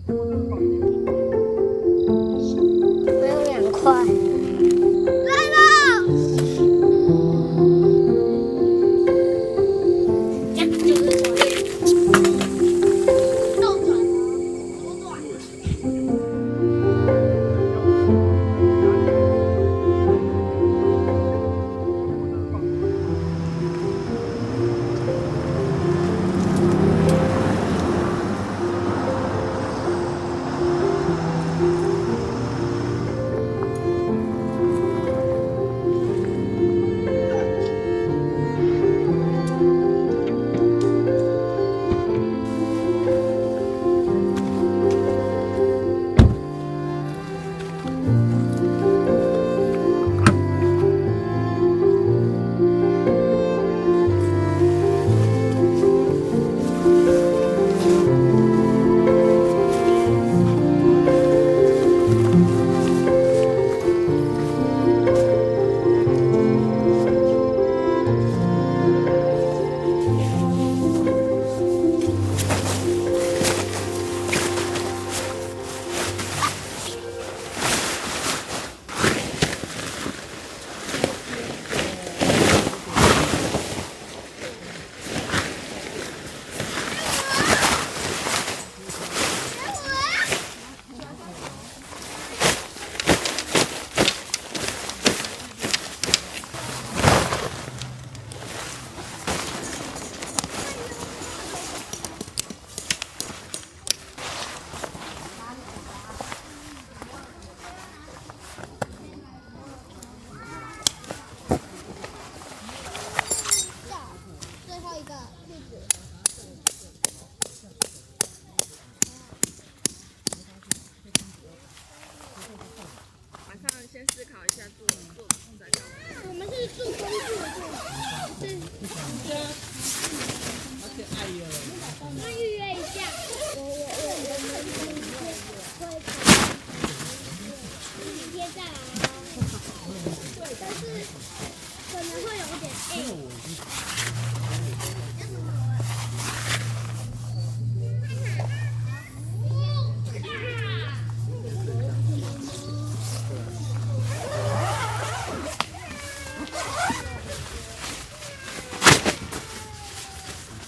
我有2块。来了！这就是昨天倒转左转。先思考一下做在干嘛。我们是做工作的，好可爱哟！那预约一下，我们明天会再来哦。但是可能会有点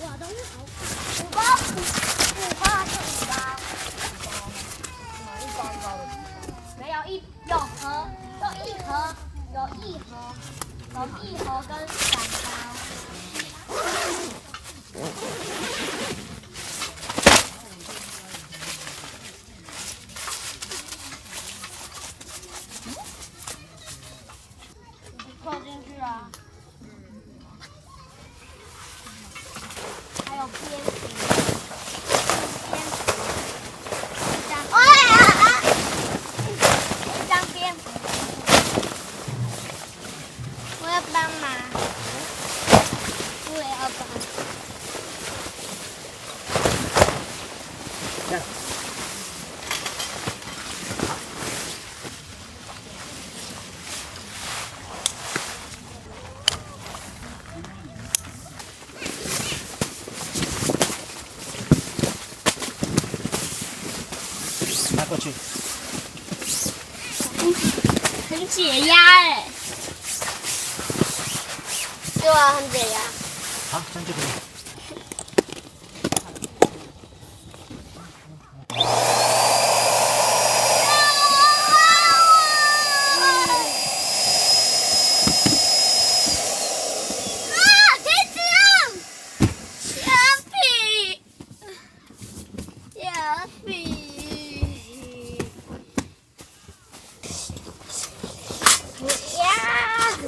哇，都是5包，5包是5包，没有有盒，有1盒，有1盒，有1盒跟3包。扣进去啊！还有边皮，一张，一张边皮，我要帮忙，我也要帮。拿过去。很解压哎。对啊，很解压。好，这样就可以。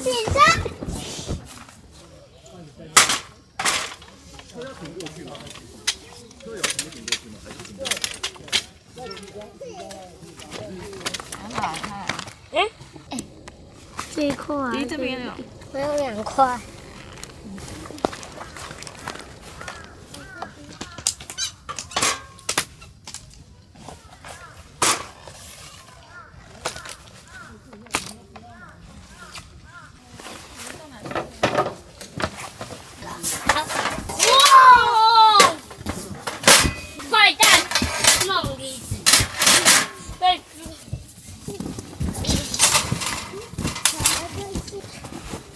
紧张。这一块啊，这边有，我有2块。哇！坏蛋，梦离子。被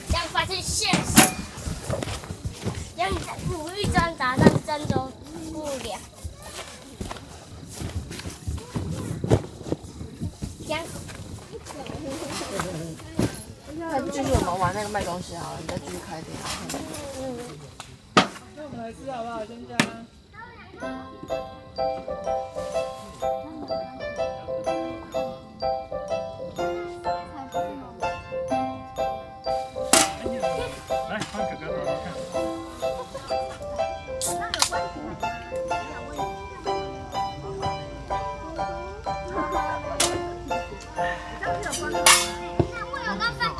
这样发现现实，让你在努力挣扎，但挣扎不了。这样。那继续我们玩那个卖东西好了，你再继续开店。那我们来吃好不好，先生？来，放哥哥好好看。我有个饭团。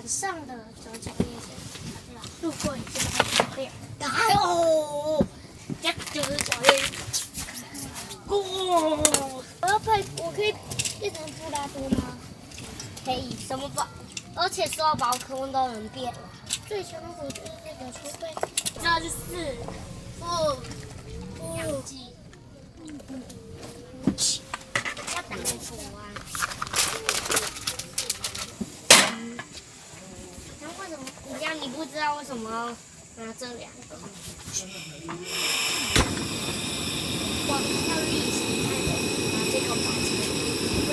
上的走脚夜市，路过一家小店，然后这就是脚夜市。我可以变成布拉多吗？可以，什么宝？而且所有宝可梦都能变了。最强的就是这个出队，这就是两季，要打火啊！那为什么你不知道为什么要拿这两个？我要历史拿这个把钱，因为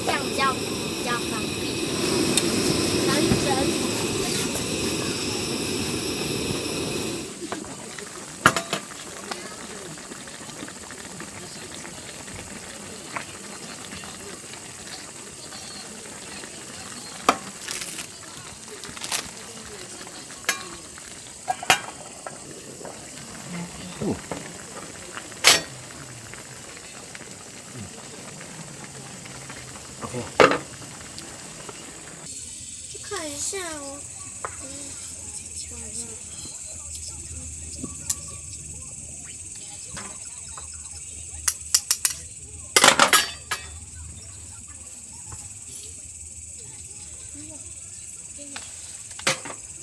这样比较方便。男生。去看一下哦。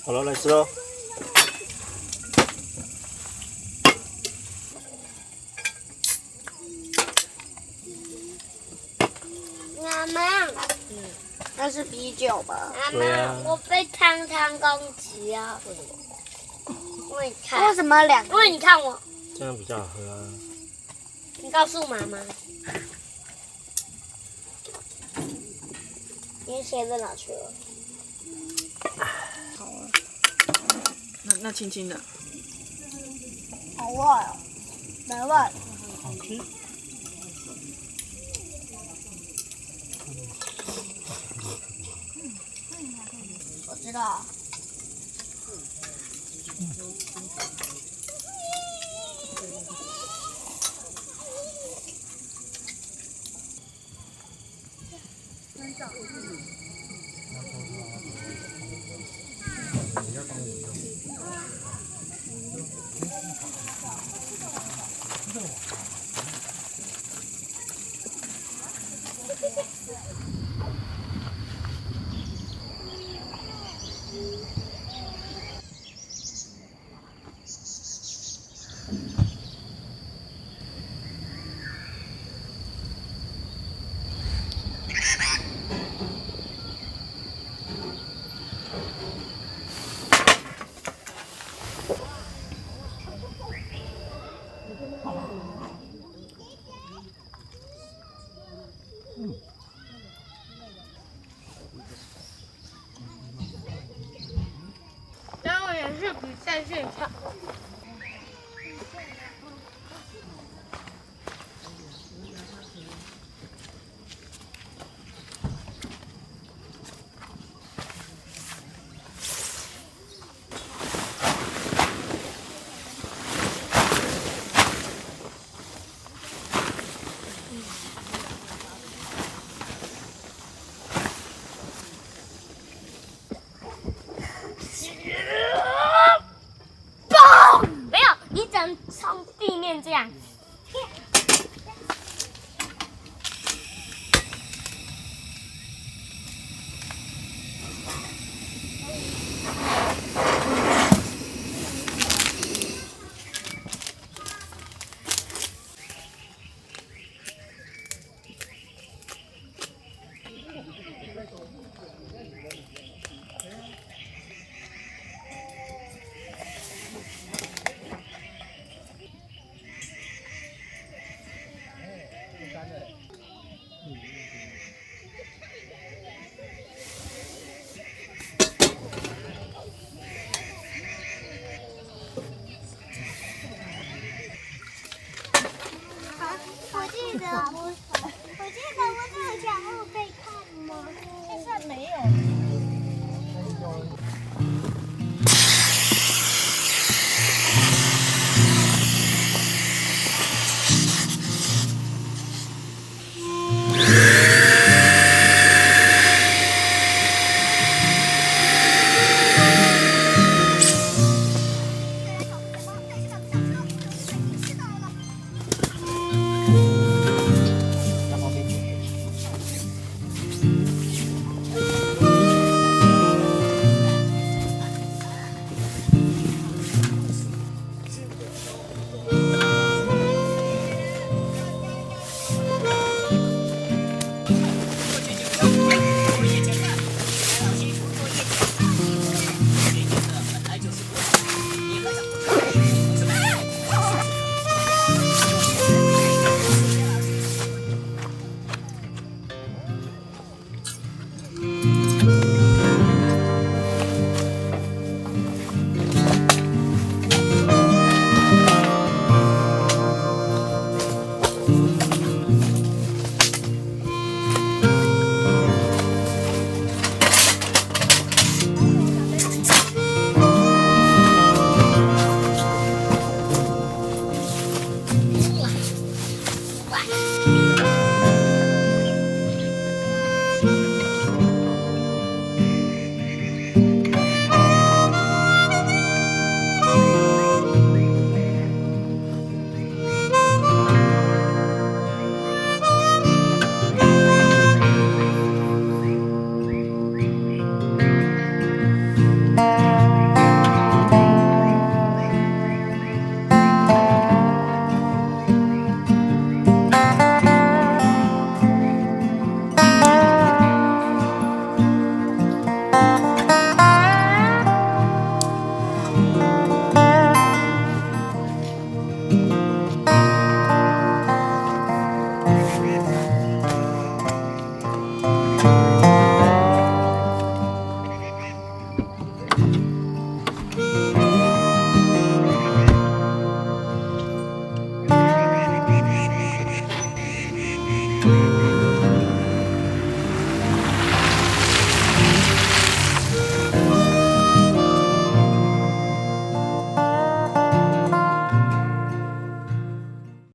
好了，来吃喽。妈妈，那是啤酒吧？妈对啊妈，我被汤汤攻击啊！为什么？因为你看，为什么两因为你看我，这样比较好喝啊。你告诉妈妈，你鞋子哪去了？好啊？那轻轻的。好味哦，没味。好吃。我知道。然后也是比赛现场。爆！没有，你只能从地面这样。我记得我这个角落可以看吗？现在没有。